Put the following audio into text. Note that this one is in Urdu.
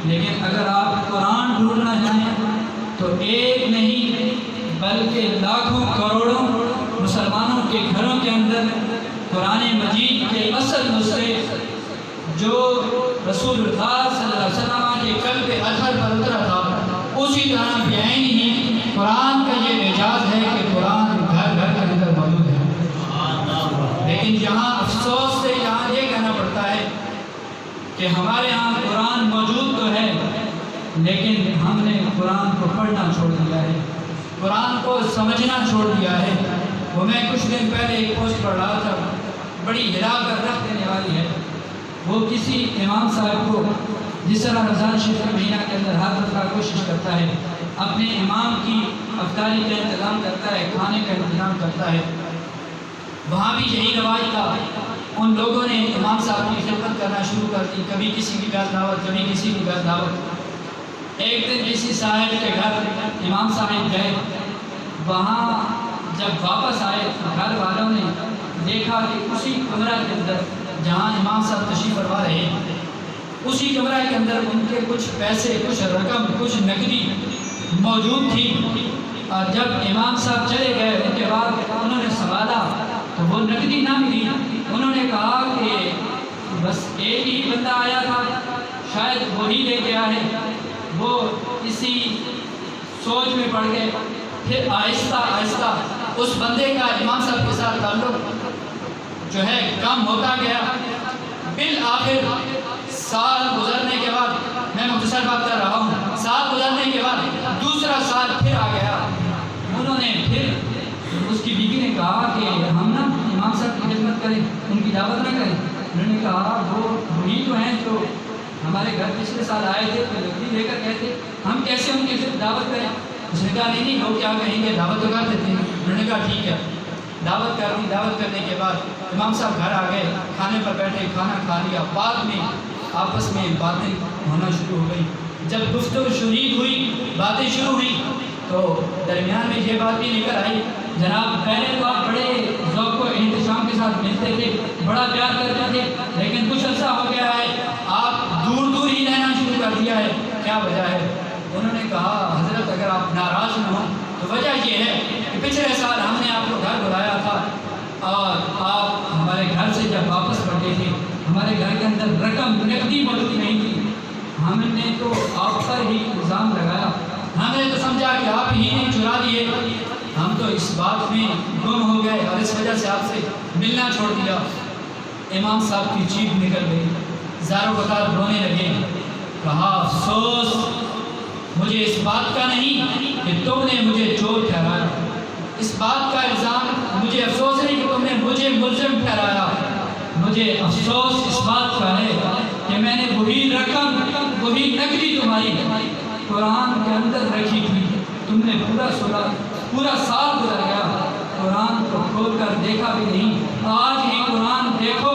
لیکن اگر آپ قرآن ڈھونڈنا چاہیں تو ایک نہیں بلکہ لاکھوں کروڑوں مسلمانوں کے گھروں کے اندر قرآن مجید کے اصل نسخے جو رسول اللہ صلی اللہ علیہ وسلم کے قلب اطہر پر اترا تھا اسی طرح بعین ہی قرآن کا یہ اعجاز ہے کہ قرآن گھر گھر کے اندر موجود ہے۔ لیکن یہاں افسوس سے یہاں یہ کہنا پڑتا ہے کہ ہمارے ہاں قرآن موجود تو ہے لیکن ہم نے قرآن کو پڑھنا چھوڑ دیا ہے، قرآن کو سمجھنا چھوڑ دیا ہے۔ وہ میں کچھ دن پہلے ایک پوسٹ پڑھ رہا تھا، بڑی ہلا کر رکھ دینے والی ہے۔ وہ کسی امام صاحب کو جس طرح رمضان شریف کے مہینہ کے اندر ہر دفعہ کوشش کرتا ہے، اپنے امام کی افطاری کا انتظام کرتا ہے، کھانے کا انتظام کرتا ہے، وہاں بھی یہی رواج تھا۔ ان لوگوں نے امام صاحب کی خدمت کرنا شروع کر دی، کبھی کسی کی گھر دعوت، کبھی کسی کی گھر دعوت۔ ایک دن کسی صاحب کے گھر امام صاحب گئے، وہاں جب واپس آئے گھر والوں نے دیکھا کہ اسی کمرہ کے اندر جہاں امام صاحب تشریف فرما رہے ہیں، اسی کمرہ کے اندر ان کے کچھ پیسے، کچھ رقم، کچھ نقدی موجود تھی۔ اور جب امام صاحب چلے گئے ان کے بعد انہوں نے سنبھالا تو وہ نقدی نہ ملی۔ انہوں نے کہا کہ بس ایک ہی بندہ آیا تھا، شاید وہی لے گیا ہے۔ وہ اسی سوچ میں پڑ گئے۔ پھر آہستہ آہستہ اس بندے کا امام صاحب کے ساتھ تعلق جو ہے کم ہوتا گیا۔ بالآخر سال گزرنے کے بعد، میں مختصر بات کر رہا ہوں، سال گزرنے کے بعد دوسرا سال پھر آ گیا۔ انہوں نے پھر اس کی بیوی نے کہا کہ ہم نا امام صاحب کی خدمت کریں، ان کی دعوت نہ کریں۔ انہوں نے کہا وہی تو ہیں جو ہمارے گھر پچھلے سال آئے تھے تو لکڑی لے کر گئے تھے، ہم کیسے ان کی دعوت کریں؟ اس نے کہا نہیں لوگ کیا کہیں گے، دعوت تو کر دیتے ہیں۔ انہوں نے کہا ٹھیک ہے، دعوت کر دی۔ دعوت کرنے کے بعد امام صاحب گھر آ گئے، کھانے پر بیٹھے، کھانا کھا لیا۔ بعد میں آپس میں باتیں ہونا شروع ہو گئی۔ جب گفتگو شروع ہوئی، باتیں شروع ہوئی تو درمیان میں یہ بات بھی لے کر آئی، جناب پہلے تو آپ بڑے ذوق و احتشام کے ساتھ ملتے تھے، بڑا پیار کرتے تھے، لیکن کچھ عرصہ ہو گیا ہے آپ دور دور ہی رہنا شروع کر دیا ہے، کیا وجہ ہے؟ انہوں نے کہا حضرت اگر آپ ناراض نہ ہوں تو وجہ یہ ہے کہ پچھلے سال ہم نے آپ کو گھر بلایا تھا اور آپ ہمارے گھر سے جب واپس پڑھتے تھے ہمارے گھر کے اندر رقم نقدی موجود نہیں تھی، ہم نے تو آپ پر ہی الزام لگایا، ہم نے تو سمجھا کہ آپ ہی نے چرا دیے، ہم تو اس بات میں گم ہو گئے اور اس وجہ سے آپ سے ملنا چھوڑ دیا۔ امام صاحب کی چیخ نکل گئی، زاروں بطار رونے لگے، کہا افسوس مجھے اس بات کا نہیں کہ تم نے مجھے چور ٹھہرایا، اس بات کا الزام مجھے افسوس نہیں کہ تم نے مجھے ملزم ٹھہرایا، مجھے افسوس اس بات کا ہے کہ میں نے وہی رقم، وہی نقدی تمہاری قرآن کے اندر رکھی تھی، تم نے پورا سال گزر گیا، قرآن کو کھول کر دیکھا بھی نہیں، آج ہی قرآن دیکھو